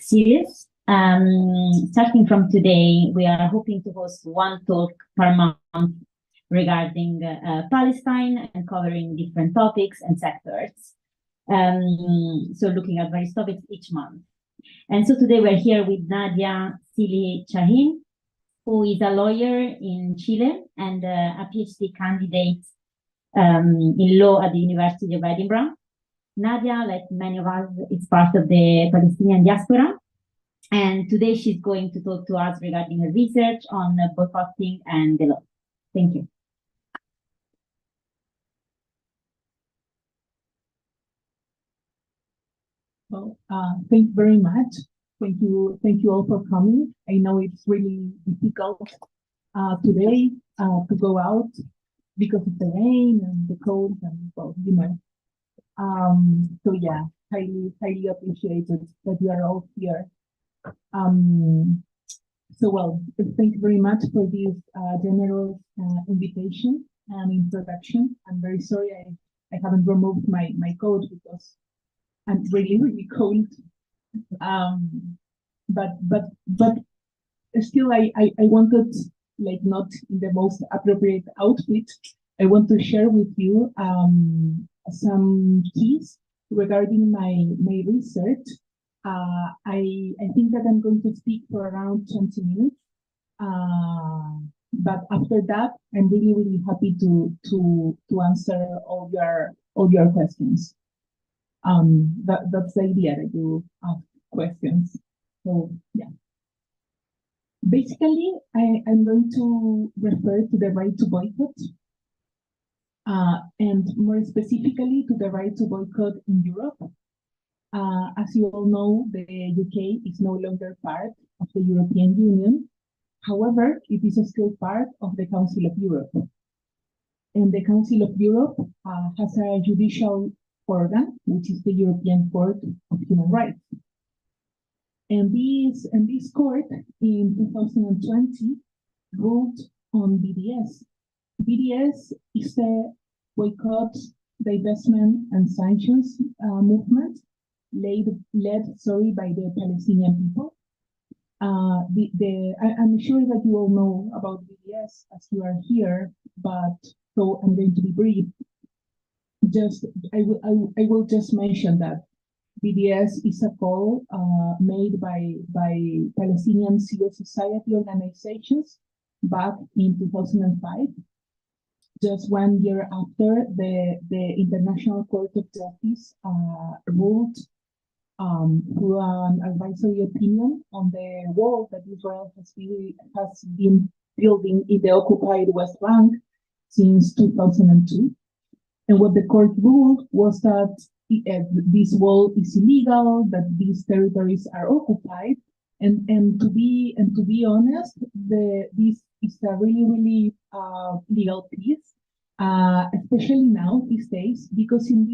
series. Starting from today, we are hoping to host one talk per month regarding Palestine and covering different topics and sectors. So looking at various topics each month. And so today we're here with Nadia Sili Chahin, who is a lawyer in Chile and a PhD candidate in law at the University of Edinburgh. Nadia, like many of us, is part of the Palestinian diaspora. And today she's going to talk to us regarding her research on boycotting and the law. Thank you. Well, thank you very much. Thank you all for coming. I know it's really difficult today to go out because of the rain and the cold and well, you know. So yeah, highly appreciated that you are all here. So well, thank you very much for this generous invitation and introduction. I'm very sorry I haven't removed my coat because I'm really cold. But still I wanted, like, not in the most appropriate outfit. I want to share with you some keys regarding my research. I think that I'm going to speak for around 20 minutes. But after that, I'm really happy to answer all your questions. That's the idea, that you ask questions. So yeah. Basically, I'm going to refer to the right to boycott, and more specifically to the right to boycott in Europe. As you all know, the UK is no longer part of the European Union. However, it is still part of the Council of Europe. And the Council of Europe has a judicial organ, which is the European Court of Human Rights. And this court in 2020 ruled on BDS. BDS is the Boycott, Divestment and Sanctions movement led by the Palestinian people. I'm sure that you all know about BDS as you are here, but so I'm going to be brief. I will just mention that BDS is a call made by Palestinian civil society organizations back in 2005, just 1 year after the International Court of Justice ruled through an advisory opinion on the wall that Israel has been building in the occupied West Bank since 2002. And what the court ruled was that this wall is illegal, that these territories are occupied, and to be honest, this is a really legal piece, especially now these days, because in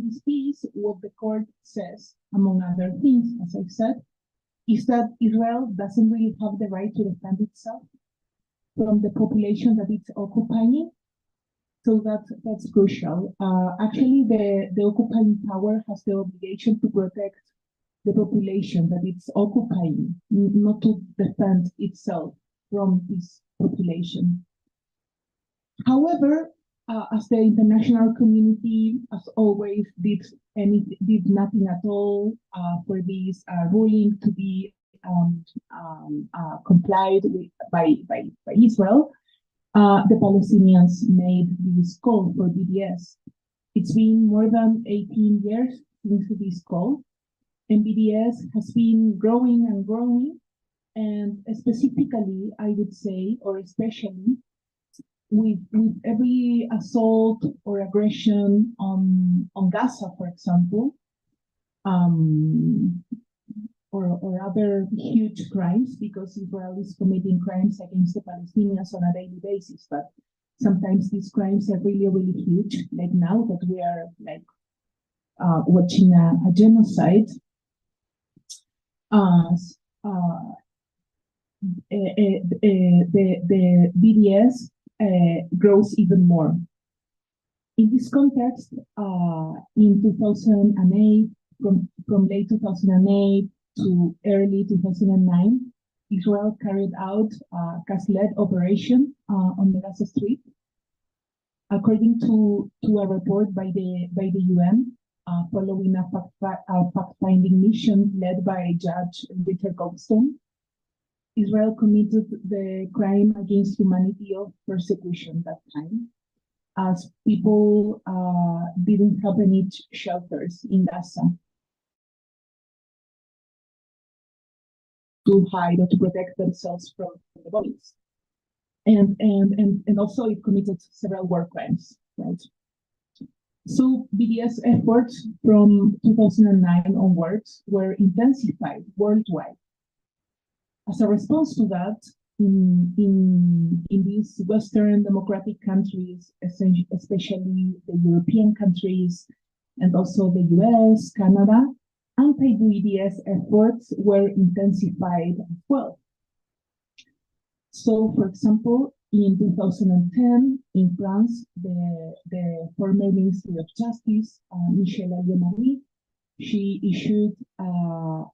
this piece, what the court says, among other things, as I said, is that Israel doesn't really have the right to defend itself from the population that it's occupying. So that's crucial. Actually, the occupying power has the obligation to protect the population that it's occupying, not to defend itself from this population. However, as the international community, as always, did nothing at all for this ruling to be complied with by Israel. The Palestinians made this call for BDS. It's been more than 18 years since this call, and BDS has been growing and growing, and specifically, I would say, or especially, with every assault or aggression on Gaza, for example, or other huge crimes, because Israel is committing crimes against the Palestinians on a daily basis. But sometimes these crimes are really huge, like now that we are watching a genocide. The BDS grows even more. In this context, in 2008, from late 2008 to early 2009, Israel carried out a gas-led operation on the Gaza Strip. According to a report by the UN, following a fact-finding mission led by Judge Richard Goldstone, Israel committed the crime against humanity of persecution that time, as people didn't have any shelters in Gaza to hide or to protect themselves from the bombings. And also it committed several war crimes, right? So BDS efforts from 2009 onwards were intensified worldwide. As a response to that, in these Western democratic countries, especially the European countries, and also the US, Canada, anti-BDS efforts were intensified as well. So, for example, in 2010, in France, the former Ministry of Justice, Michelle Alliot-Marie, she issued a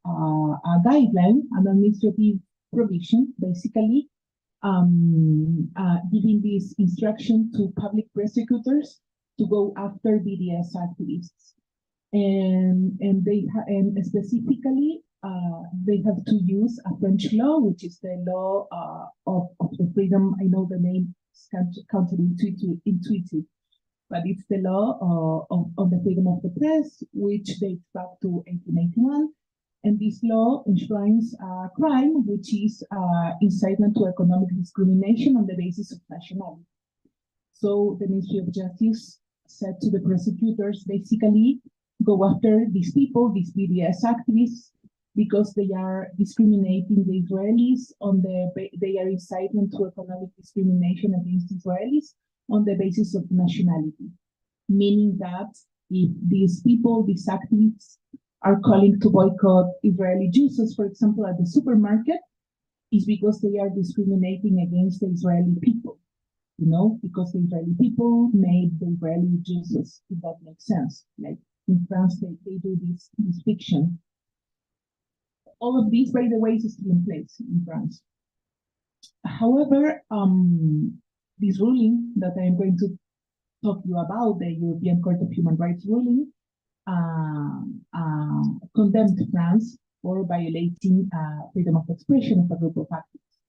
guideline, an administrative provision, basically giving this instruction to public prosecutors to go after BDS activists, and specifically they have to use a French law, which is the law of the freedom. I know the name is counterintuitive, but it's the law of the freedom of the press, which dates back to 1881. And this law enshrines a crime, which is incitement to economic discrimination on the basis of nationality. So the Ministry of Justice said to the prosecutors, basically, go after these people, these BDS activists, because they are discriminating the Israelis they are incitement to economic discrimination against Israelis on the basis of nationality. Meaning that if these people, these activists, are calling to boycott Israeli juices, for example, at the supermarket, is because they are discriminating against the Israeli people, because the Israeli people made the Israeli juices, if that makes sense. Like in France, they do this fiction. All of this, by the way, is still in place in France. However, this ruling that I am going to talk to you about, the European Court of Human Rights ruling, condemned France for violating freedom of expression of a group of activists.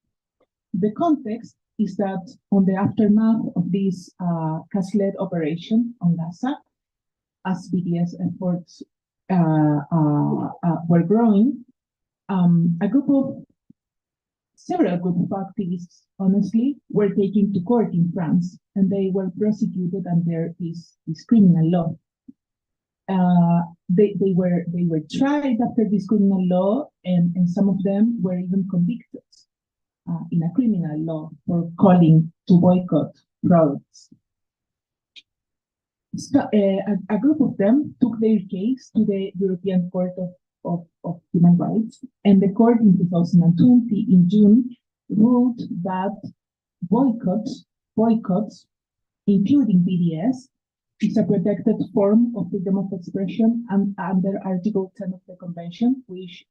The context is that on the aftermath of this gas-led operation on Gaza, as BDS efforts were growing, several group of activists, honestly, were taken to court in France, and they were prosecuted under this criminal law. They were tried after this criminal law, and some of them were even convicted in a criminal law for calling to boycott products. So, a group of them took their case to the European Court of Human Rights, and the court in 2020, in June, ruled that boycotts, including BDS, is a protected form of freedom of expression and under Article 10 of the Convention, which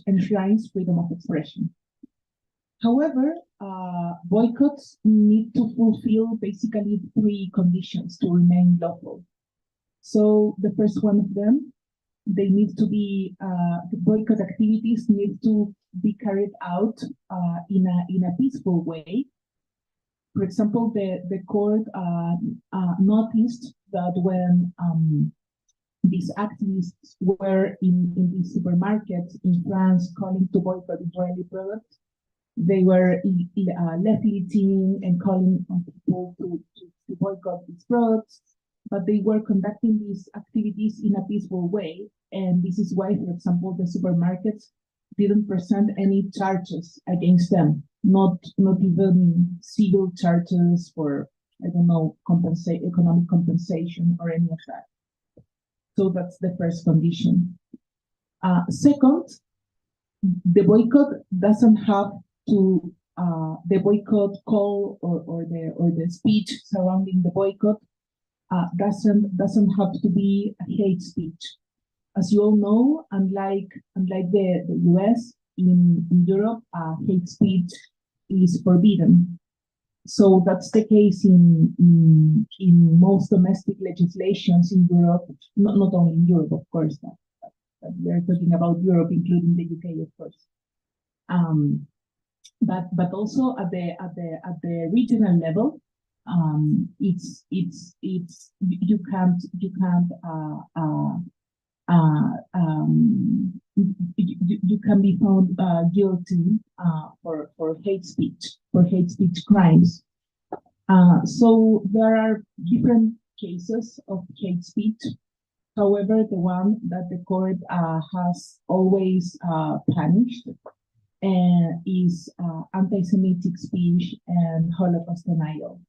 enshrines freedom of expression. However, boycotts need to fulfill basically 3 conditions to remain lawful. So the first one of them, they need to be, the boycott activities need to be carried out in a peaceful way. For example, the court noticed that when these activists were in these supermarkets in France calling to boycott Israeli products, they were left eating and calling on people to boycott these products, but they were conducting these activities in a peaceful way. And this is why, for example, the supermarkets didn't present any charges against them, not even civil charges for, I don't know, economic compensation or any of that. So that's the first condition. Second, the boycott doesn't have to, the boycott call or the speech surrounding the boycott doesn't have to be a hate speech. As you all know, unlike the US, in Europe, hate speech is forbidden. So that's the case in most domestic legislations in Europe, not only in Europe, of course, but we're talking about Europe, including the UK, of course. But also at the regional level, it's you can't you can be found guilty for hate speech crimes. So there are different cases of hate speech. However, the one that the court has always punished is anti-Semitic speech and Holocaust denial.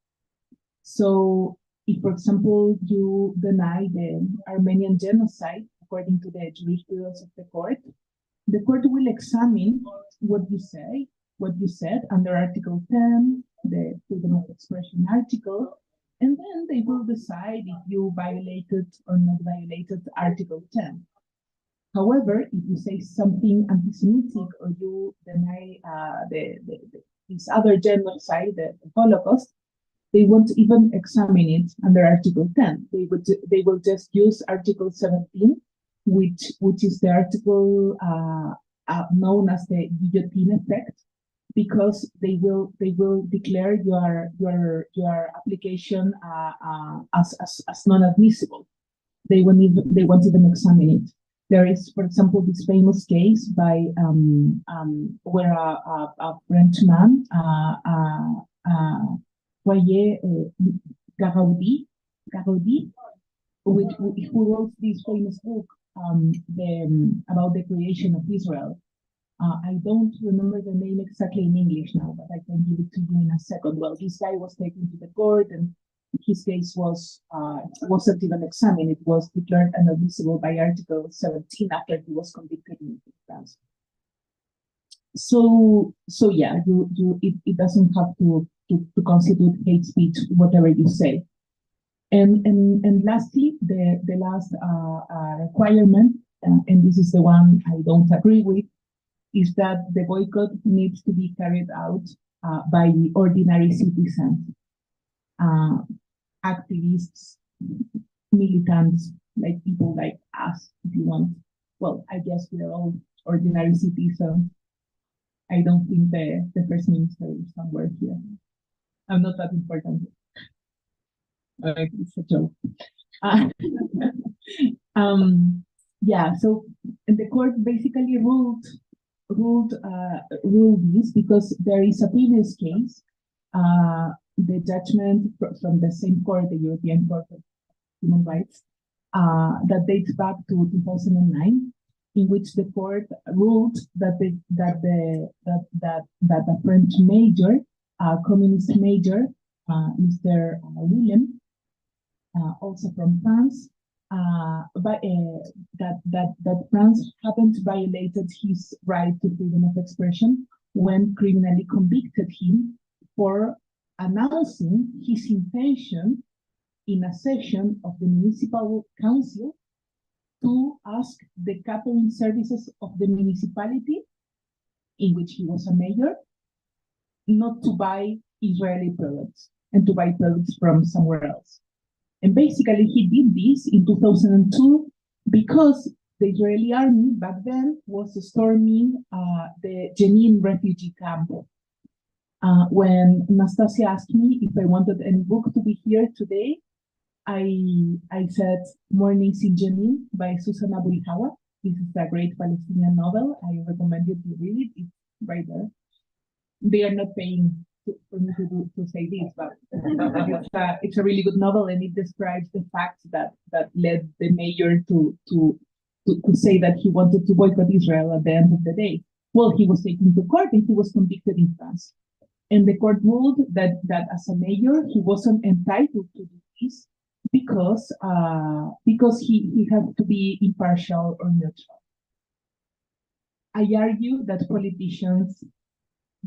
So if, for example, you deny the Armenian genocide, according to the jurisprudence of the court will examine what you said under Article 10, the freedom of expression article, and then they will decide if you violated or not violated Article 10. However, if you say something anti-Semitic or you deny this other genocide, the Holocaust, they won't even examine it under Article 10. They will just use Article 17, which is the article known as the guillotine effect, because they will declare your application as non-admissible. They won't even examine it. There is, for example, this famous case by where a Frenchman, Garaudi, who wrote this famous book about the creation of Israel. I don't remember the name exactly in English now, but I can give it to you in a second. Well, this guy was taken to the court, and his case wasn't even examined. It was declared inadmissible by Article 17 after he was convicted in France. So yeah, it doesn't have to constitute hate speech, whatever you say. And lastly, the last requirement, and this is the one I don't agree with, is that the boycott needs to be carried out by the ordinary citizens, activists, militants, like people like us, if you want. Well, I guess we're all ordinary citizens. I don't think the first minister is somewhere here. I'm not that important. It's a joke. Yeah, so the court basically ruled this because there is a previous case, the judgment from the same court, the European Court of Human Rights, that dates back to 2009, in which the court ruled that a French major, communist major, Mr. Willem, also from France, but that France hadn't violated his right to freedom of expression when criminally convicted him for announcing his intention in a session of the municipal council to ask the catering services of the municipality, in which he was a mayor, not to buy Israeli products and to buy products from somewhere else. And basically, he did this in 2002 because the Israeli army back then was storming the Jenin refugee camp. When Nastasia asked me if I wanted any book to be here today, I said Mornings in Jenin by Susan Abu Hawa. This is a great Palestinian novel. I recommend you to read it. It's right there. They are not paying for me to say this, but it's a really good novel, and it describes the facts that led the mayor to say that he wanted to boycott Israel at the end of the day. Well, he was taken to court and he was convicted in France. And the court ruled that as a mayor, he wasn't entitled to do this because he had to be impartial or neutral. I argue that politicians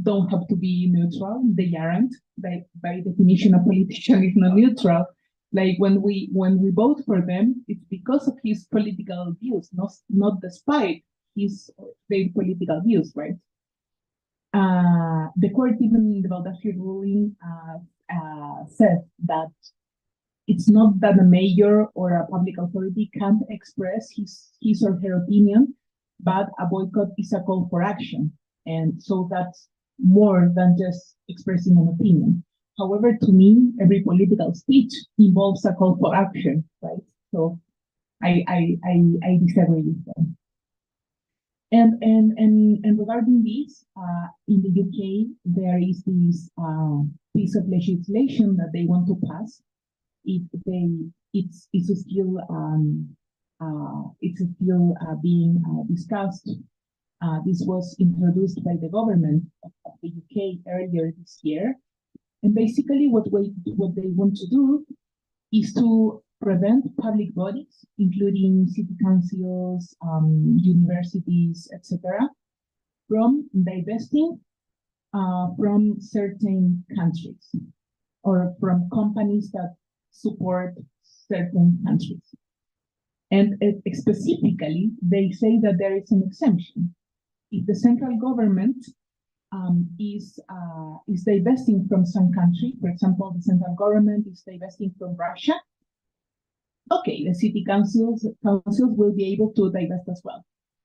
don't have to be neutral. They aren't. By definition, a politician is not neutral. Like when we vote for them, it's because because of his political views, not despite their political views, right? The court, even in the Baldassi ruling, said that it's not that a mayor or a public authority can't express his or her opinion, but a boycott is a call for action. And so that's more than just expressing an opinion. However, to me, every political speech involves a call for action, right? So I disagree with them. And regarding this, in the UK, there is this piece of legislation that they want to pass. It's still being discussed. This was introduced by the government of the UK earlier this year, and basically what they want to do is to prevent public bodies, including city councils, universities, etc., from divesting from certain countries or from companies that support certain countries. And specifically, they say that there is an exemption. If the central government is divesting from some country, for example, the central government is divesting from Russia, okay, the city councils will be able to divest as well.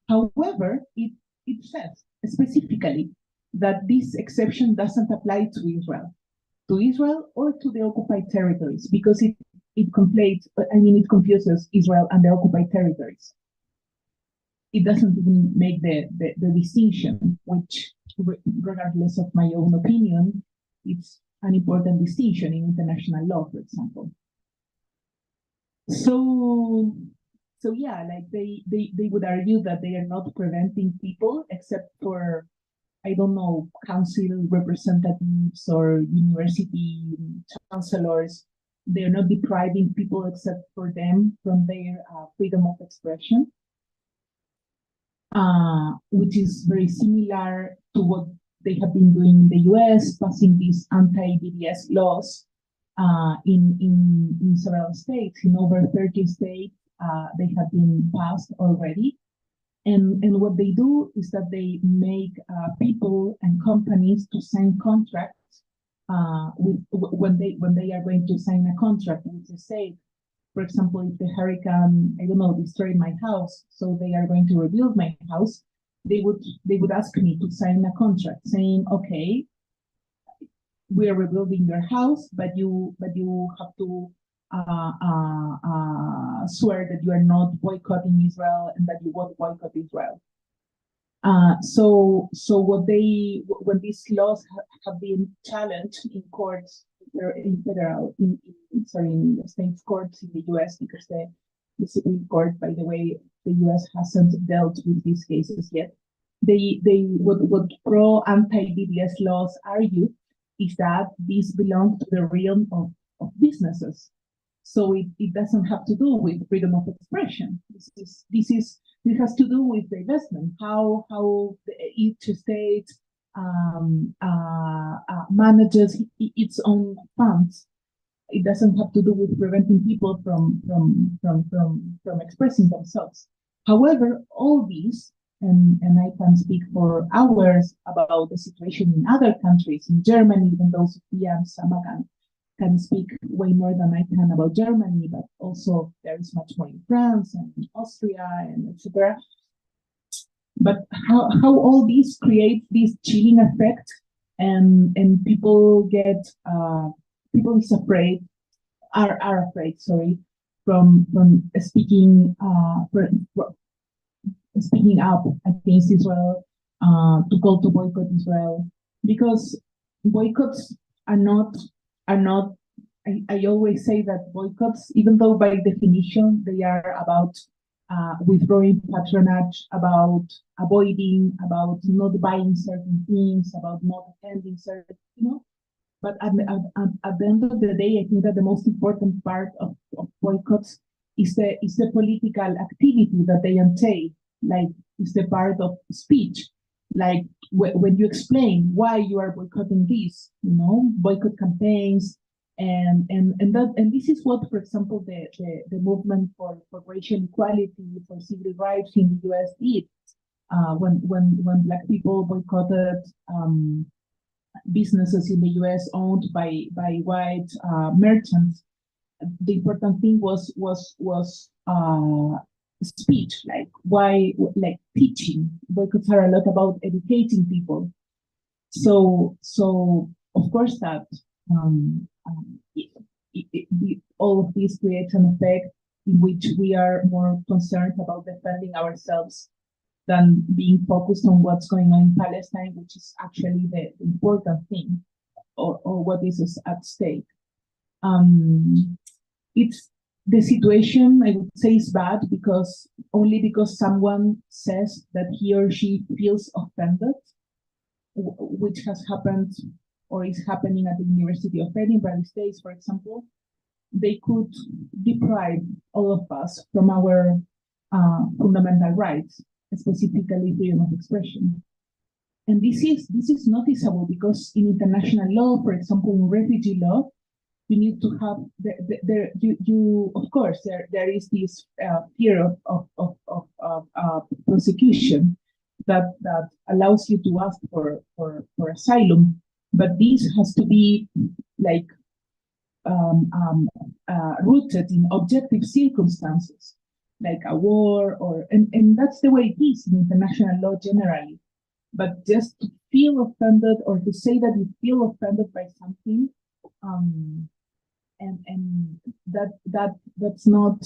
However, it says specifically that this exception doesn't apply to Israel or to the occupied territories, because it confuses Israel and the occupied territories. It doesn't even make the distinction, which, regardless of my own opinion, it's an important distinction in international law, for example. So yeah, like they would argue that they are not preventing people except for, I don't know, council representatives or university chancellors. They're not depriving people except for them from their freedom of expression, which is very similar to what they have been doing in the US, passing these anti-BDS laws in several states. In over 30 states, they have been passed already. And what they do is that they make people and companies to sign contracts when they are going to sign a contract with the state. For example, if the hurricane, I don't know, destroyed my house, so they are going to rebuild my house, they would ask me to sign a contract saying, okay, we are rebuilding your house, but you have to swear that you are not boycotting Israel and that you won't boycott Israel. So when these laws have been challenged in courts, in the state courts in the US, because the Supreme Court, by the way, the US hasn't dealt with these cases yet. What pro anti-BDS laws argue is that these belong to the realm of businesses. So it doesn't have to do with freedom of expression. This has to do with the investment, how each state manages its own funds. It doesn't have to do with preventing people from expressing themselves. However, all these, and I can speak for hours about the situation in other countries, in Germany, even though Sophia and Samagan can speak way more than I can about Germany, but also there is much more in France and in Austria and etc. But how all these create this chilling effect, and people are afraid, from speaking speaking up against Israel, to call to boycott Israel, because boycotts are not. I always say that boycotts, even though by definition they are about withdrawing patronage, about avoiding, about not buying certain things, about not attending certain, But at the end of the day, I think that the most important part of boycotts is the political activity that they entail. Like, it's the part of speech. Like when you explain why you are boycotting this, boycott campaigns, And this is what, for example, the movement for racial equality, for civil rights in the US did. When Black people boycotted businesses in the US owned by white merchants, the important thing was speech, like teaching. Boycotts are a lot about educating people. So of course that all of this creates an effect in which we are more concerned about defending ourselves than being focused on what's going on in Palestine, which is actually the important thing, or what is at stake. It's the situation, I would say, is bad because someone says that he or she feels offended, which has happened or is happening at the University of Edinburgh these days, for example. They could deprive all of us from our fundamental rights, specifically freedom of expression. And this is noticeable because in international law, for example, in refugee law, you need to have of course there is this fear of prosecution that allows you to ask for asylum, but this has to be like rooted in objective circumstances, like a war, and that's the way it is in international law generally. But just to feel offended or to say that you feel offended by something, and that's not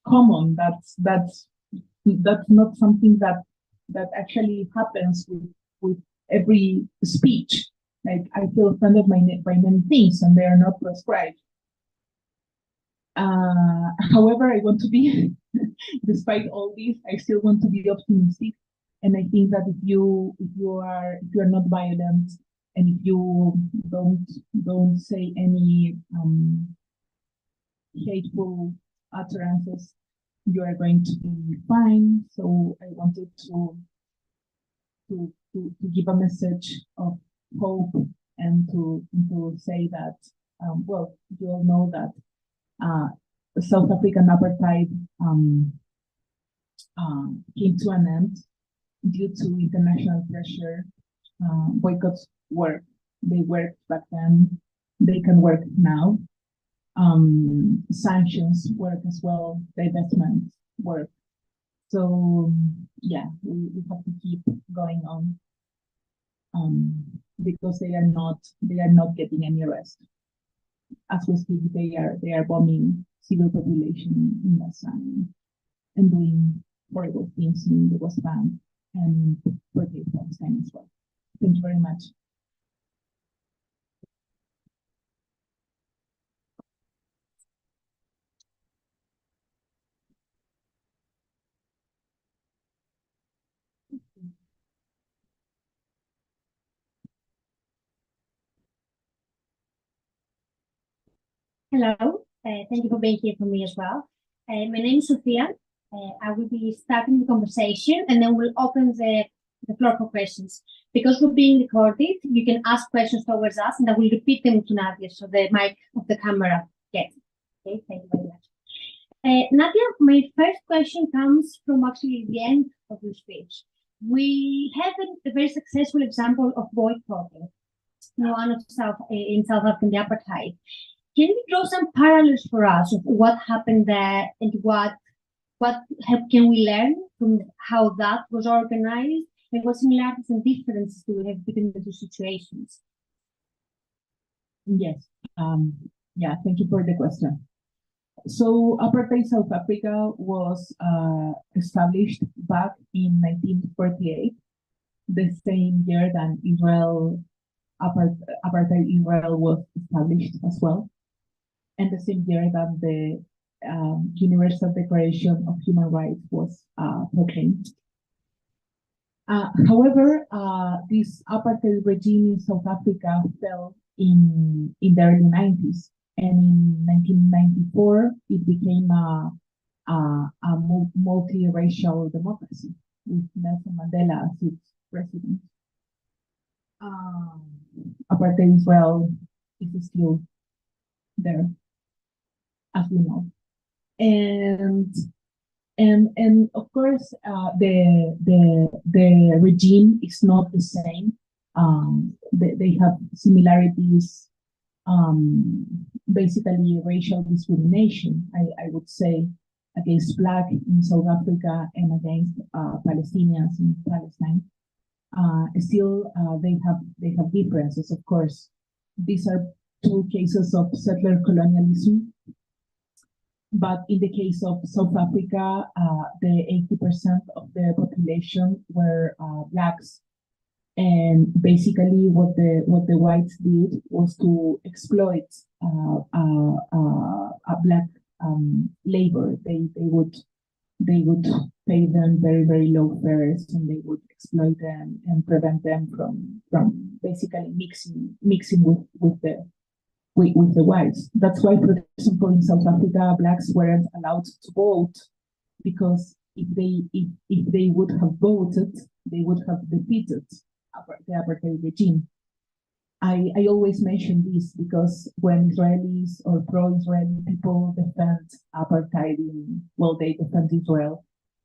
common. That's not something that actually happens with every speech. Like, I feel offended by many things, and they are not prescribed. However, I want to be, despite all this, I still want to be optimistic. And I think that if you are not violent, and if you don't say any hateful utterances, you are going to be fine. So I wanted to give a message of hope, and to say that well, you all know that South African apartheid came to an end due to international pressure. Boycotts work. They worked back then. They can work now. Sanctions work as well. Divestment work. So yeah, we have to keep going on, because they are not getting any rest. As we speak, they are bombing civil population in Gaza and doing horrible things in the West Bank and for Palestine as well. Thank you very much. Hello, thank you for being here for me as well. My name is Sophia. I will be starting the conversation, and then we'll open the floor for questions. Because we're being recorded, you can ask questions towards us, and I will repeat them to Nadia so the mic of the camera gets it. Okay, thank you very much. Nadia, my first question comes from actually the end of your speech. We have a very successful example of boycotting, one of in South Africa, the apartheid. Can you draw some parallels for us of what happened there, and what can we learn from how that was organized, and what similarities and differences do we have between the two situations? Yes. Yeah, thank you for the question. So apartheid South Africa was established back in 1948, the same year that apartheid Israel was established as well, and the same year that the Universal Declaration of Human Rights was proclaimed. However, this apartheid regime in South Africa fell in the early 90s, and in 1994 it became a multiracial democracy with Nelson Mandela as its president. Apartheid Israel is still there, as we know. And of course, the regime is not the same. They have similarities, basically racial discrimination, I would say, against Black in South Africa and against Palestinians in Palestine. Still, they have differences, of course. These are two cases of settler colonialism. But in the case of South Africa, the 80% of the population were Blacks. And basically what the whites did was to exploit a Black labor. They would pay them very, very low fares, and they would exploit them and prevent them from basically mixing with the whites. That's why, for example, in South Africa, Blacks weren't allowed to vote, because if they would have voted, they would have defeated the apartheid regime. I always mention this because when Israelis or pro-Israeli people defend apartheid, they defend Israel,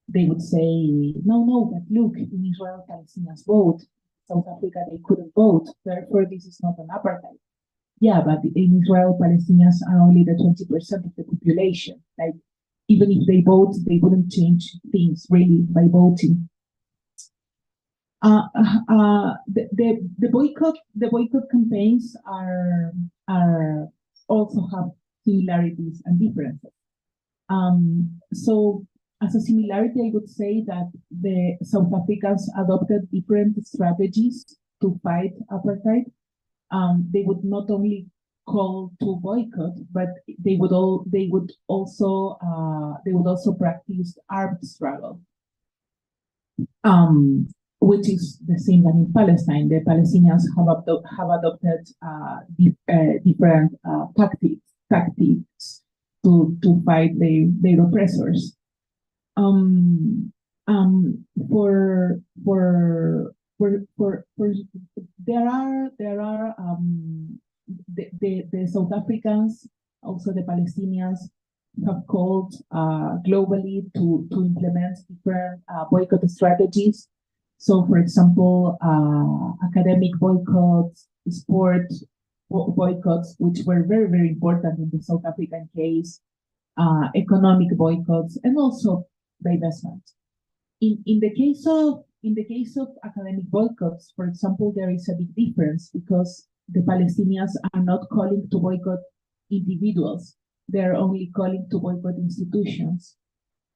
they would say, no, but look, in Israel, Palestinians vote. South Africa, they couldn't vote. Therefore, this is not an apartheid. Yeah, but in Israel, Palestinians are only the 20% of the population. Like, even if they vote, they wouldn't change things really by voting. The boycott campaigns are also have similarities and differences. So as a similarity, I would say that the South Africans adopted different strategies to fight apartheid. They would not only call to boycott, but they would also practice armed struggle. Which is the same than in Palestine. The Palestinians have adopted different tactics to fight their oppressors. The South Africans, also the Palestinians, have called globally to implement different boycott strategies. So, for example, academic boycotts, sport boycotts, which were very, very important in the South African case, economic boycotts, and also divestment. In the case of academic boycotts, for example, there is a big difference because the Palestinians are not calling to boycott individuals; they are only calling to boycott institutions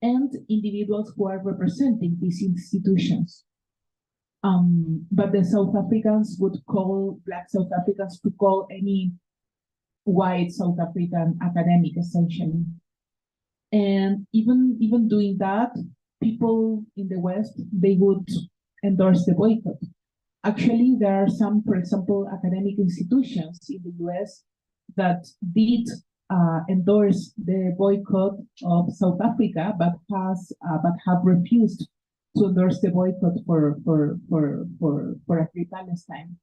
and individuals who are representing these institutions. But the South Africans would call Black South Africans to call any white South African academic, essentially. And even doing that, people in the West, they would endorse the boycott. Actually, there are some, for example, academic institutions in the US that did endorse the boycott of South Africa, but have refused to endorse the boycott for a free Palestine,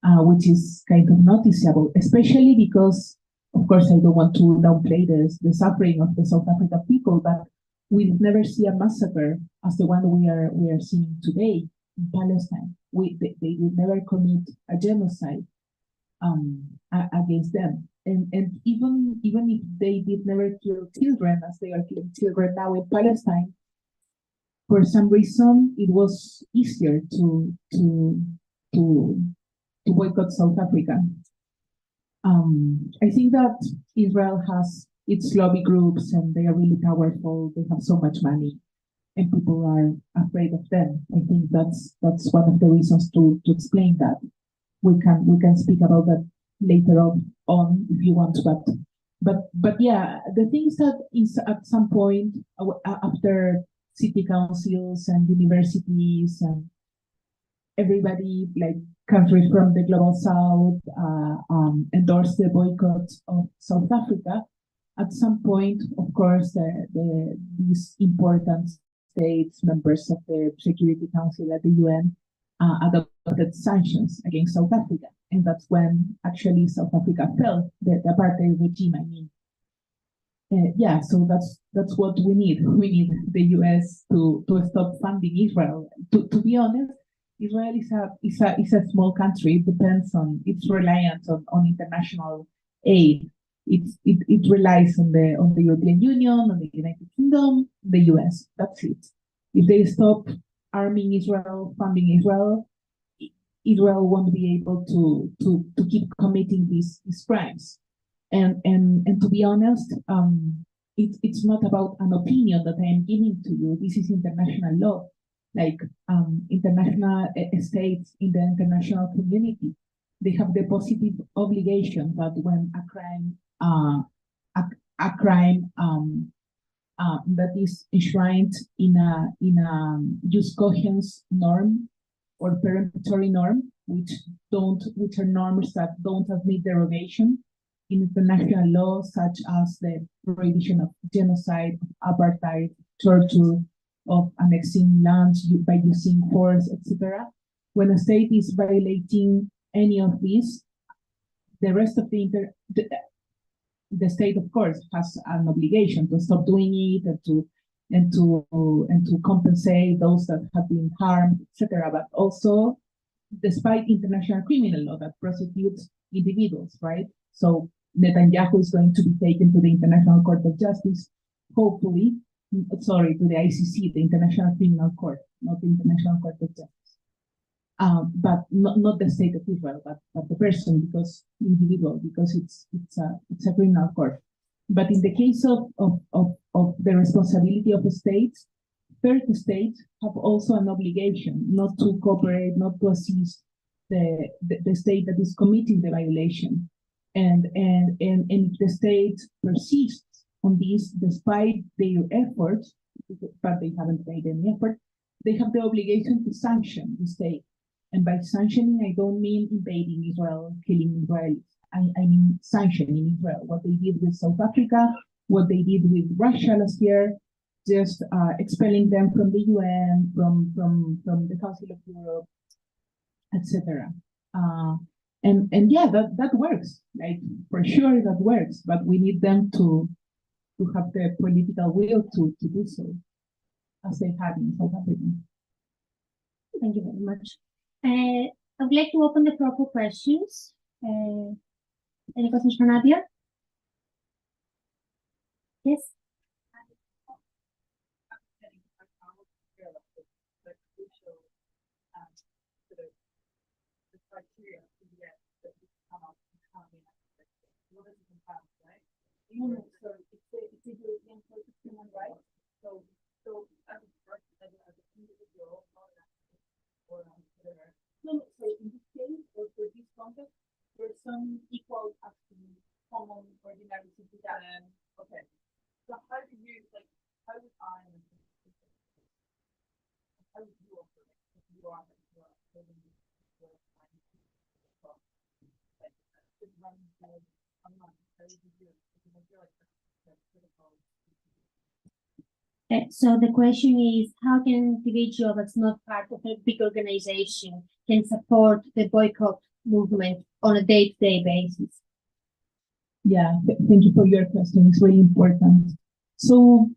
which is kind of noticeable, especially because, of course, I don't want to downplay the suffering of the South African people, but we never see a massacre as the one we are seeing today in Palestine. They will never commit a genocide against them, and even if they did never kill children as they are killing children now in Palestine, for some reason it was easier to boycott South Africa. I think that Israel has its lobby groups and they are really powerful. They have so much money, and people are afraid of them. I think that's one of the reasons to explain that. We can speak about that later on if you want, but yeah, the things that is at some point after city councils and universities and everybody, like countries from the global south, endorsed the boycott of South Africa. At some point, of course, these important states, members of the Security Council at the UN, adopted sanctions against South Africa. And that's when actually South Africa fell, the apartheid regime, I mean. Yeah, so that's what we need. We need the US to stop funding Israel. To be honest, Israel is a small country. It depends on, it's reliant on international aid. It relies on the European Union, on the United Kingdom, the US. That's it. If they stop arming Israel, funding Israel, Israel won't be able to keep committing these crimes. And to be honest, it's not about an opinion that I am giving to you. This is international law, like international states in the international community. They have the positive obligation that when a crime that is enshrined in a jus cogens norm or peremptory norm, which are norms that don't admit derogation in international law, such as the prohibition of genocide, apartheid, torture, of annexing lands by using force, etc. When a state is violating any of these, the rest of the state, of course, has an obligation to stop doing it and to compensate those that have been harmed, etc. But also, despite international criminal law that prosecutes individuals, right? So Netanyahu is going to be taken to the International Court of Justice, hopefully, sorry, to the ICC, the International Criminal Court, not the International Court of Justice. But not the state of Israel, but the person, because individual, because it's a criminal court. But in the case of the responsibility of the states, third states have also an obligation not to cooperate, not to assist the state that is committing the violation. And if the state persists on this despite their efforts, but they haven't made any effort, they have the obligation to sanction the state. And by sanctioning, I don't mean invading Israel, killing Israelis. I mean sanctioning Israel, what they did with South Africa, what they did with Russia last year, just expelling them from the UN, from the Council of Europe, etc. And yeah, that works. Like for sure that works, but we need them to have the political will to do so, as they had in South Africa. Thank you very much. I would like to open the floor for questions. Any questions for Nadia? Yes. So it's a European Court of Human Rights. So as an individual, or whatever. No, so in this case, or for this context, there's some equal action, common ordinary citizen. Okay. So how do you how would how would you operate if you are living this So the question is, how can an individual that's not part of a big organization can support the boycott movement on a day-to-day basis? Yeah, thank you for your question. It's really important. So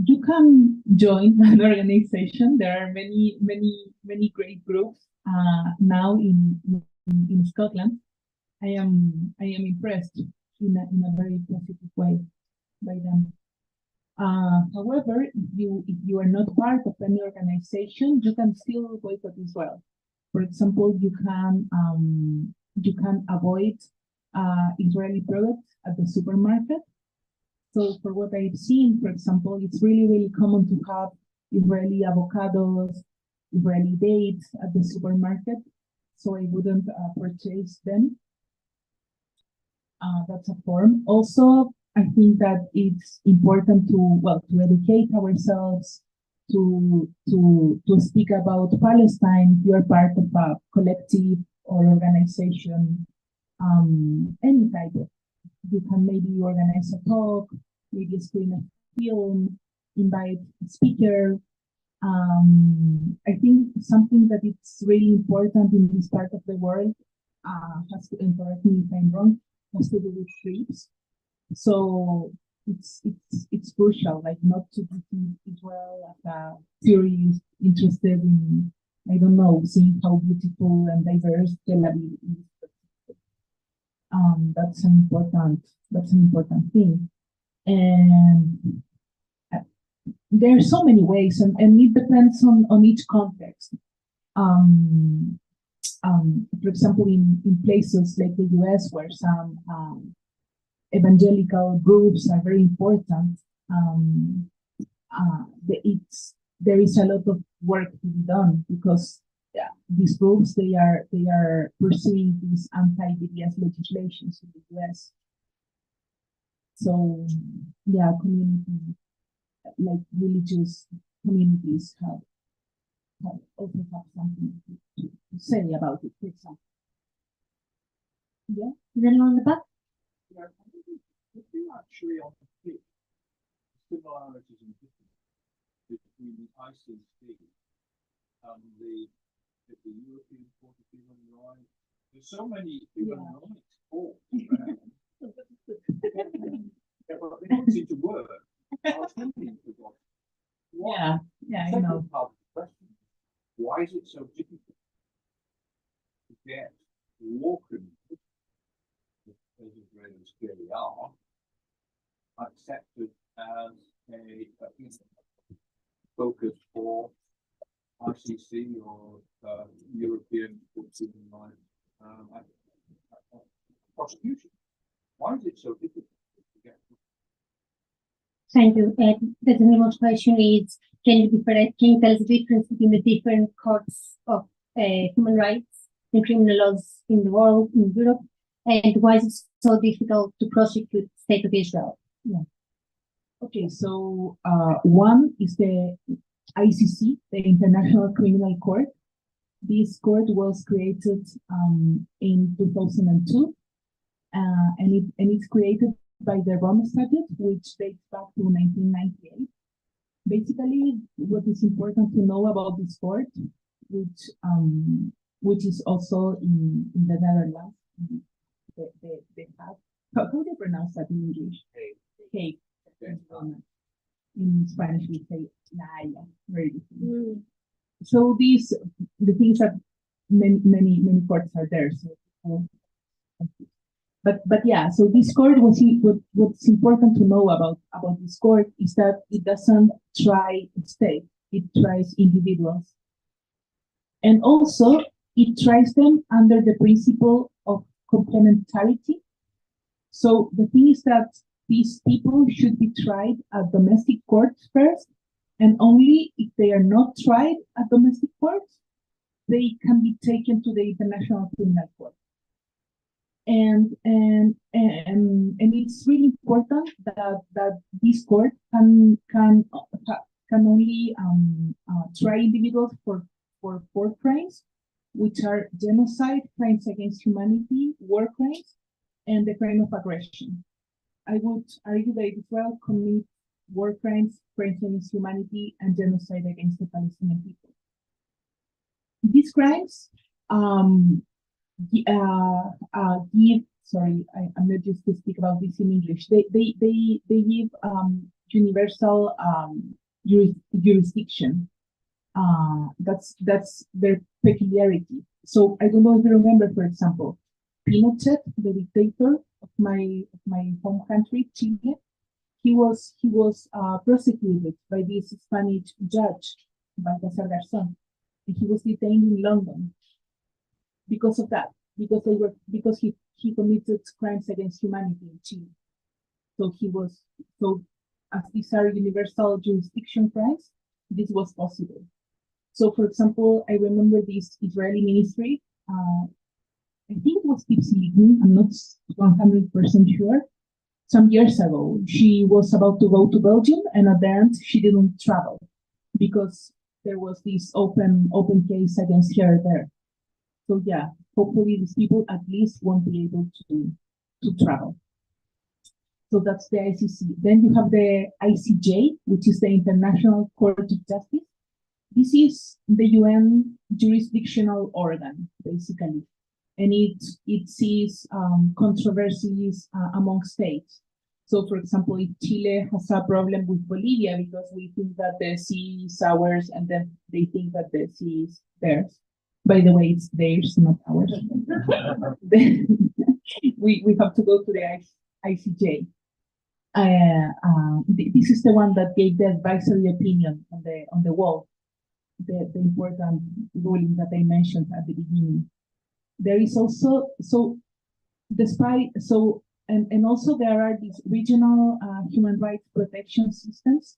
you can join an organization. There are many great groups now in Scotland. I am impressed in a very positive way by them. However, if you are not part of any organization, you can still boycott Israel. For example, you can avoid Israeli products at the supermarket. So for what I've seen, for example, it's really common to have Israeli avocados, Israeli dates at the supermarket. So I wouldn't purchase them. That's a form. Also, I think that it's important to educate ourselves, to speak about Palestine. If you are part of a collective or organization, any type of, you can maybe organize a talk, maybe screen a film, invite a speaker. I think something that it's really important in this part of the world has to, and correct me if I'm wrong, has to do with trips. So it's crucial, like not to be Israel as a tourist interested in, I don't know, seeing how beautiful and diverse Tel Aviv is. That's an important thing. And there are so many ways, and it depends on each context. For example, in places like the US, where some evangelical groups are very important, there is a lot of work to be done, because these groups, they are pursuing these anti-BDS legislations in the US. So yeah, community, like religious communities also have something to say about it, for example. Yeah. Is anyone on the back? Yeah, if you actually on the pick similarities and differences between the ICC and the European Court of Human Rights, there's so many human rights courts around. Yeah, but they don't seem to work. I was thinking, Yeah, I know. Part of the question, why is it so difficult to get war criminals, as Israelis clearly are, accepted as a focus for ICC or European Court of Human Rights prosecution? Why is it so difficult to get? Thank you. The next question is, can you tell us the difference between the different courts of human rights and criminal laws in the world, in Europe, and why is it so difficult to prosecute the State of Israel? Yeah. Okay, so one is the ICC, the International Criminal Court. This court was created in 2002, and it's created by the Rome Statute, which dates back to 1998. Basically, what is important to know about this court, which is also in the Netherlands, they have, how do you pronounce that in English? Hague. In Spanish we say La Haya. Very different. So the things that many courts are there. So, but yeah, so this court, what's important to know about this court is that it doesn't try state, it tries individuals. And also it tries them under the principle of complementarity. So the thing is that these people should be tried at domestic courts first, and only if they are not tried at domestic courts, they can be taken to the International Criminal Court. And it's really important that this court can only try individuals for 4 crimes, which are genocide, crimes against humanity, war crimes, and the crime of aggression. I would argue that Israel commits war crimes, crimes against humanity, and genocide against the Palestinian people. These crimes give, sorry, I'm not just to speak about this in English. They give universal jurisdiction. That's their peculiarity. So I don't know if you remember, for example, Pinochet, the dictator of my home country, Chile. He was prosecuted by this Spanish judge, Baltasar Garzón, and he was detained in London because of that, because he committed crimes against humanity in Chile. So as these are universal jurisdiction crimes, this was possible. So for example, I remember this Israeli ministry, I think it was Tipsy Ligny, I'm not 100% sure. Some years ago, she was about to go to Belgium, and at the end, she didn't travel because there was this open case against her there. So yeah, hopefully these people at least won't be able to travel. So that's the ICC. Then you have the ICJ, which is the International Court of Justice. This is the UN jurisdictional organ, basically. and it sees controversies among states. So, for example, if Chile has a problem with Bolivia because we think that the sea is ours, and then they think that the sea is theirs. By the way, it's theirs, not ours. Then we have to go to the ICJ. This is the one that gave the advisory opinion on the wall, the important ruling that I mentioned at the beginning. There is also and also there are these regional human rights protection systems.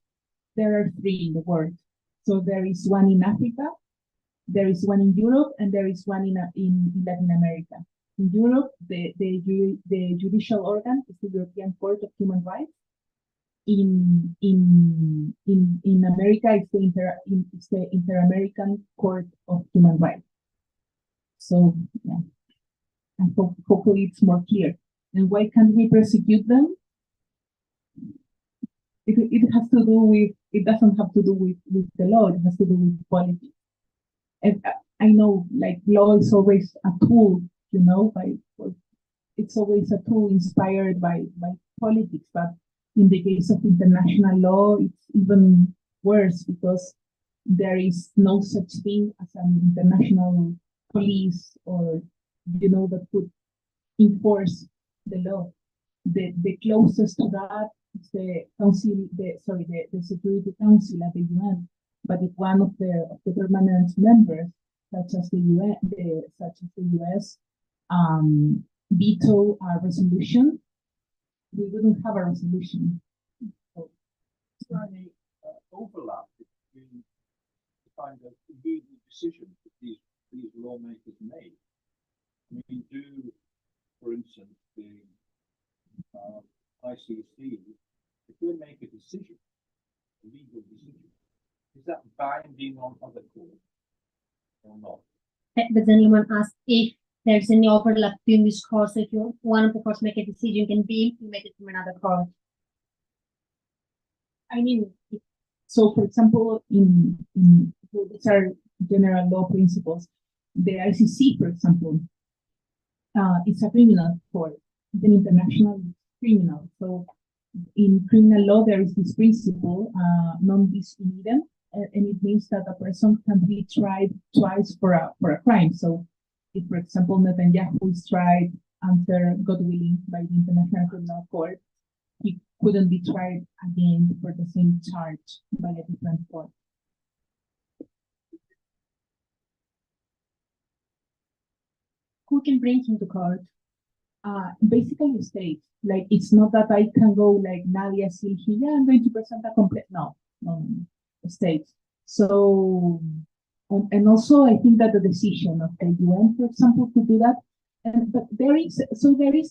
There are 3 in the world. So there is one in Africa, there is one in Europe, and there is one in Latin America. In Europe, the judicial organ is the European Court of Human Rights. In America, it's the Inter-American Court of Human Rights. So yeah, and hopefully it's more clear. And why can't we prosecute them? It has to do with, it doesn't have to do with the law, it has to do with politics. And I know, like, law is always a tool, it's always a tool inspired by politics, but in the case of international law, it's even worse because there is no such thing as an international police or, that could enforce the law. The closest to that is the Security Council at the UN, but if one of the permanent members, such as the US, veto a resolution, we wouldn't have a resolution. Is there any overlap between the kind of legal decisions that these lawmakers make? I mean, for instance, the ICC, if they make a decision, a legal decision, is that binding on other courts or not? The gentleman asked if there's any overlap between these courts. So if one of the courts make a decision, can be implemented from another court. I mean, so for example, these are general law principles. The ICC, for example, it's a criminal court. It's an international criminal. So in criminal law, there is this principle, non bis in idem, and it means that a person can be tried twice for a crime. So if, for example, Netanyahu is tried under, God willing, by the International Criminal Court, he couldn't be tried again for the same charge by a different court. Who can bring him to court? Basically states, like, it's not that I can go like Nadia Silhi, yeah, I'm going to present a complaint. No, states. So, and also I think that the decision of the UN, for example, to do that, but there is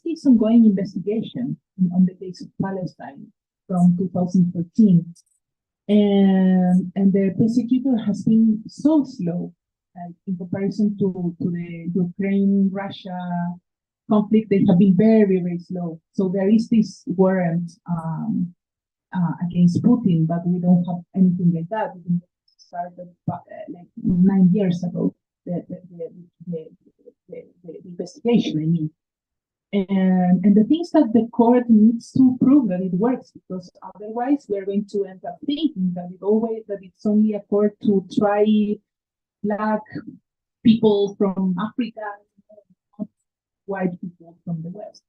this ongoing investigation on the case of Palestine from 2014, and the prosecutor has been so slow, like in comparison to the Ukraine-Russia conflict. They have been very, very slow. So there is this warrant against Putin, but we don't have anything like that. We started like 9 years ago, the investigation, I mean. And the things that the court needs to prove that it works, because otherwise we're going to end up thinking that it's only a court to try black people from Africa, white people from the West.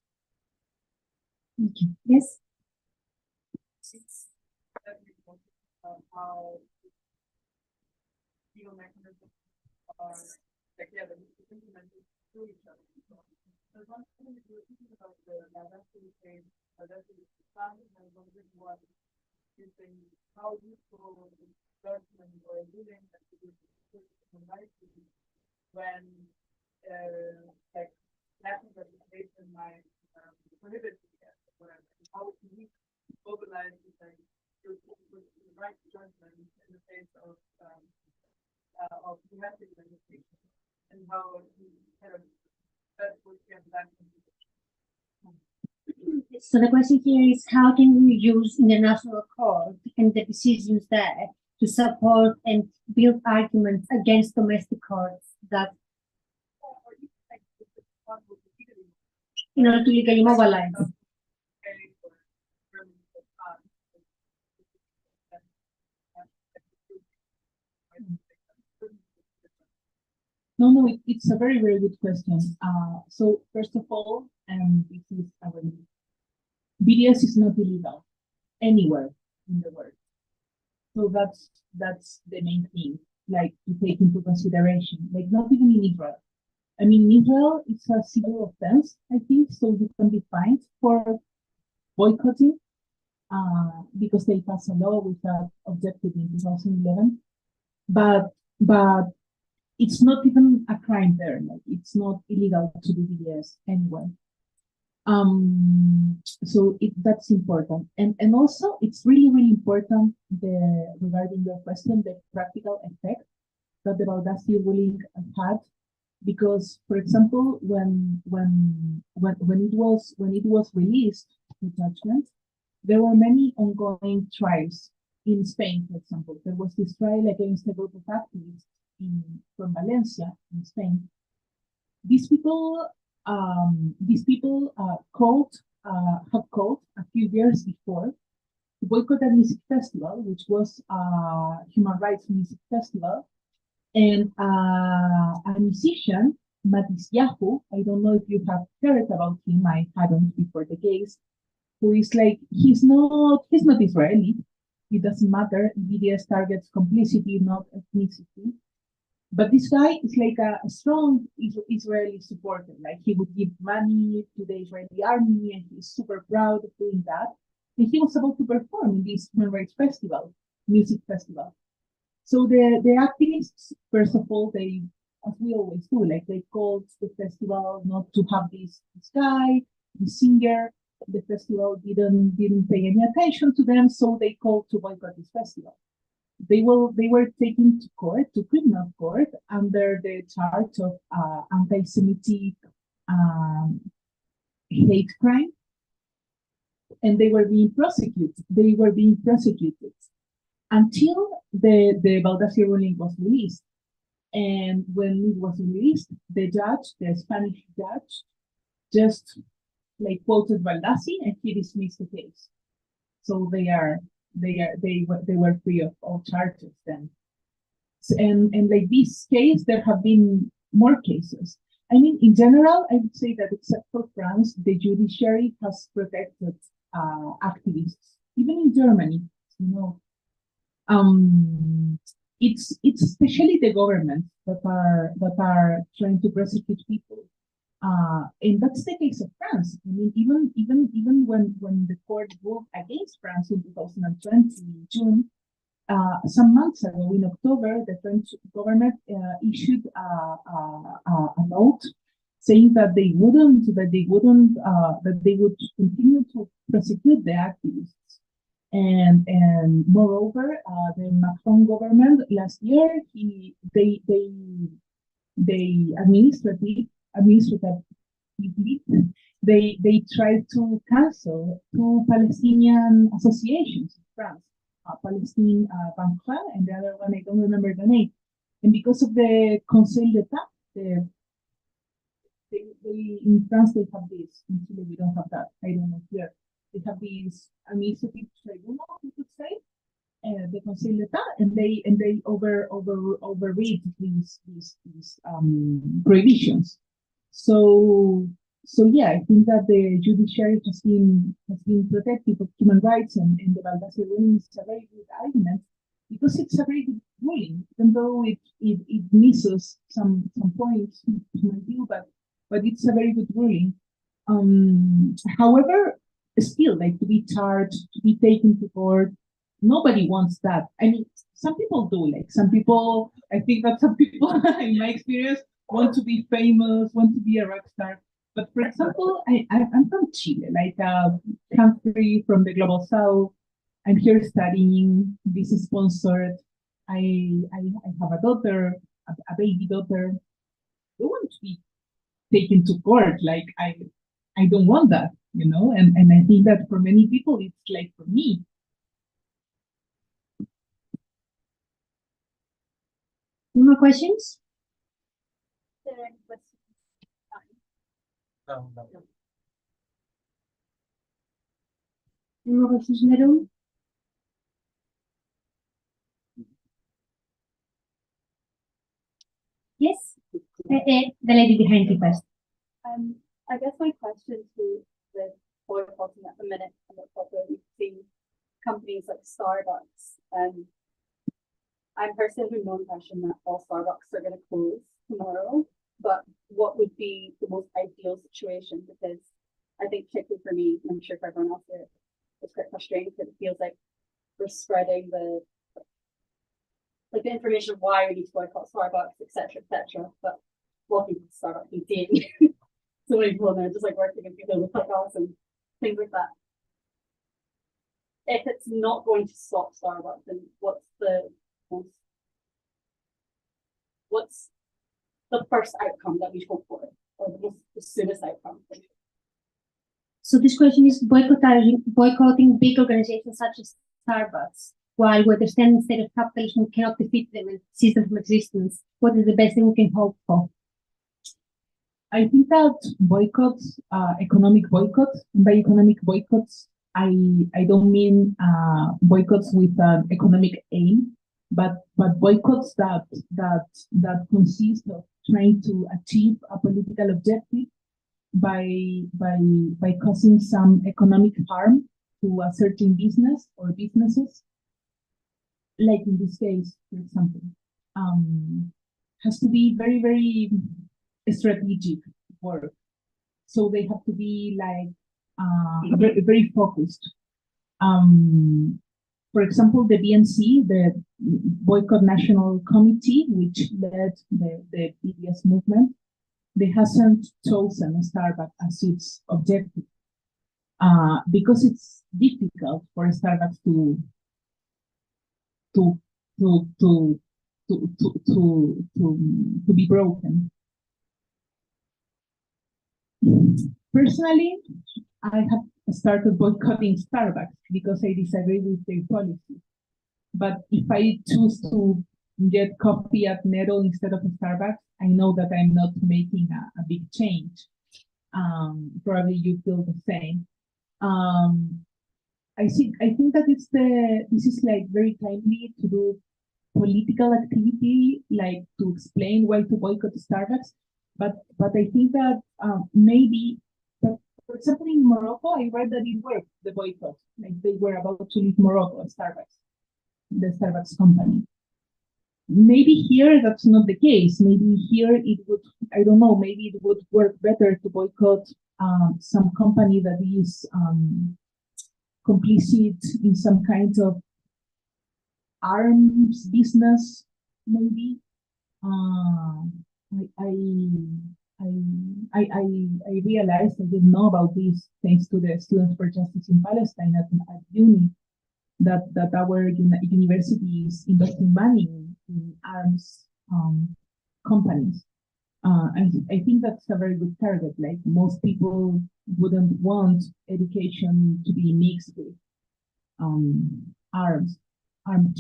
Okay. Yes. How legal mechanisms are implemented through each other. So one thing we were thinking about the diversity thing, diversity planning, and one thing was using how useful is judgment or ruling that to do human rights when like national representation might prohibit whatever. How can we mobilize the right judgment in the face of domestic legislation, and how kind of that's what we have done. So the question here is, how can we use international court and the decisions there to support and build arguments against domestic courts that in order to legally mobilize. No, it's a very, very good question. So first of all, this is our BDS is not illegal anywhere in the world. So that's the main thing, like to take into consideration, like not even in Israel. I mean, Israel is a civil offense, I think, so you can be fined for boycotting, because they passed a law with that objective in 2011. But it's not even a crime there. Like it's not illegal to do BDS anywhere. So that's important, and also it's really, really important regarding your question, the practical effect that the Baldassi ruling had, because, for example, when it was released, the judgment, there were many ongoing trials in Spain. For example, there was this trial against a group of activists from Valencia in Spain. These people have called a few years before to boycott a music festival, which was a human rights music festival, and a musician, Matis Yahu, I don't know if you have heard about him, I hadn't before the case, who is like, he's not Israeli, it doesn't matter, BDS targets complicity, not ethnicity. But this guy is like a strong Israeli supporter. Like he would give money to the Israeli army, and he's super proud of doing that. And he was about to perform in this human rights festival, music festival. So the activists, first of all, they, as we always do, like they called the festival not to have this guy, the singer. The festival didn't pay any attention to them, so they called to boycott this festival. They were taken to court, to criminal court, under the charge of anti-Semitic hate crime, and they were being prosecuted. Until the Baldassi ruling was released. And when it was released, the Spanish judge, just like quoted Baldassi, and he dismissed the case. So they were free of all charges then. And like this case, there have been more cases. I mean, in general, I would say that except for France, the judiciary has protected activists, even in Germany, you know. It's especially the government that are trying to prosecute people. And that's the case of France. I mean, even when the court ruled against France in 2020, June, some months ago, in October, the French government issued a note saying that they would continue to prosecute the activists. And moreover, the Macron government last year, administratively, they tried to cancel two Palestinian associations in France, Palestine Banque, and the other one I don't remember the name. And because of the Conseil d'État, in France they have this. In Chile we don't have that. I don't know here. They have these administrative tribunal, you could say, the Conseil d'État, and they overread these prohibitions. So yeah, I think that the judiciary has been protective of human rights, and the Baldassi ruling is a very good argument because it's a very good ruling, even though it misses some points in my view, but it's a very good ruling. However, still, like to be charged, to be taken to court, nobody wants that. I mean, some people do. Like some people, I think that some people, in my experience, want to be famous, want to be a rock star. But for example, I'm from Chile, like a country from the global south. I'm here studying. This is sponsored. I have a daughter, a baby daughter. I want to be taken to court. Like I don't want that, you know. And I think that for many people, it's like for me. Any more questions? No. Any more questions in the room? Yes, the lady behind you first. I guess my question to the boycotting at the minute and the problem we've seen companies like Starbucks. I'm personally of no impression that all Starbucks are going to close tomorrow, but what would be the most ideal situation? Because I think particularly for me, and I'm sure for everyone else here, it's quite frustrating because it feels like we're spreading the information of why we need to boycott Starbucks, etc., etc. But walking to Starbucks and seeing so many people in there just like working and people look like us and things like that. If it's not going to stop Starbucks, then what's the first outcome that we hope for, or the soonest outcome? So this question is boycotting big organizations such as Starbucks, while we understand the state of capitalism cannot defeat them and cease them from existence. What is the best thing we can hope for? I think that boycotts, economic boycotts, and by economic boycotts, I don't mean boycotts with an economic aim, but boycotts that consist of trying to achieve a political objective by causing some economic harm to a certain business or businesses. Like in this case, for example, has to be very, very strategic work. So they have to be like very, very focused. For example, the BNC, the Boycott National Committee, which led the BDS movement, they hasn't chosen Starbucks as its objective because it's difficult for Starbucks to be broken. Personally, I have started boycotting Starbucks because I disagree with their policy. But if I choose to get coffee at Nero instead of Starbucks, I know that I'm not making a big change. Probably you feel the same. I think that this is like very timely to do political activity, like to explain why to boycott Starbucks. But I think that maybe, for example, in Morocco, I read that it worked, the boycott. Like they were about to leave Morocco, Starbucks, the Starbucks company. Maybe here that's not the case. Maybe here it would, I don't know, maybe it would work better to boycott some company that is complicit in some kind of arms business, maybe. I realized I didn't know about this thanks to the Students for Justice in Palestine at uni, that our university is investing money in arms companies. I think that's a very good target. Like most people wouldn't want education to be mixed with arms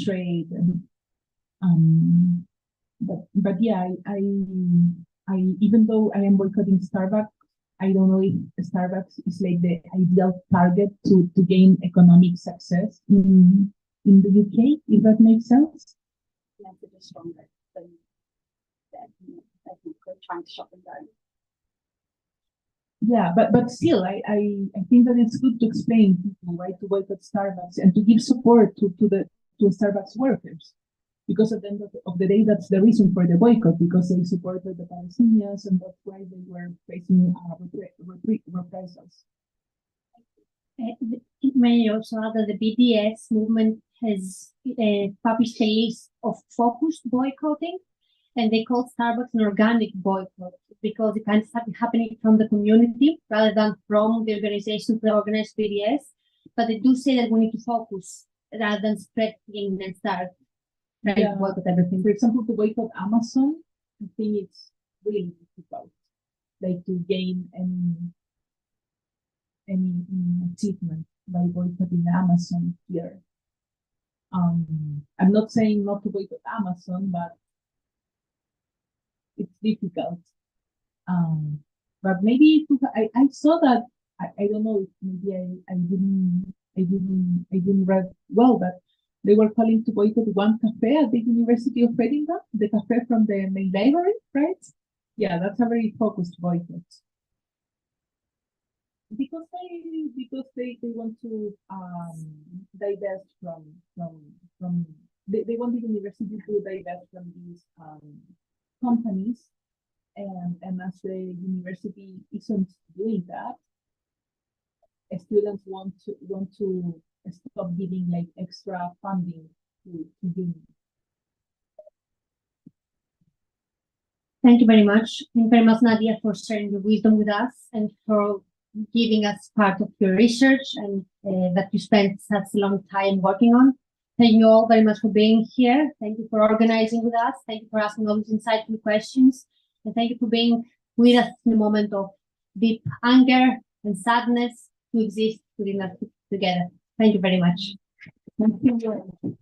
trade, and but yeah, I even though I am boycotting Starbucks, I don't know if Starbucks is like the ideal target to gain economic success in the UK, if that makes sense. Yeah, to be stronger than trying to shut them down. Yeah, but still, I think that it's good to explain people why to boycott Starbucks and to give support to Starbucks workers, because at the end of the day, that's the reason for the boycott, because they supported the Palestinians and that's why they were facing reprisals. It may also add that the BDS movement has published a list of focused boycotting, and they call Starbucks an organic boycott because it kind of started happening from the community rather than from the organizations that organize BDS. But they do say that we need to focus rather than spreading and start trying to boycott everything. For example, to boycott Amazon, I think it's really difficult, like to gain any achievement by boycotting Amazon here. I'm not saying not to boycott Amazon, but it's difficult. But maybe I saw that I don't know if maybe I didn't didn't read well, but they were calling to boycott one cafe at the University of Edinburgh, the cafe from the main library, right? Yeah, that's a very focused boycott. Because they want to divest from they want the university to divest from these companies, and as the university isn't doing that, students want to stop giving like extra funding to uni. Thank you very much. Thank you very much, Nadia, for sharing your wisdom with us and for giving us part of your research and that you spent such a long time working on. Thank you all very much for being here. Thank you for organizing with us. Thank you for asking all these insightful questions. And thank you for being with us in a moment of deep anger and sadness to exist within us together. Thank you very much. Thank you.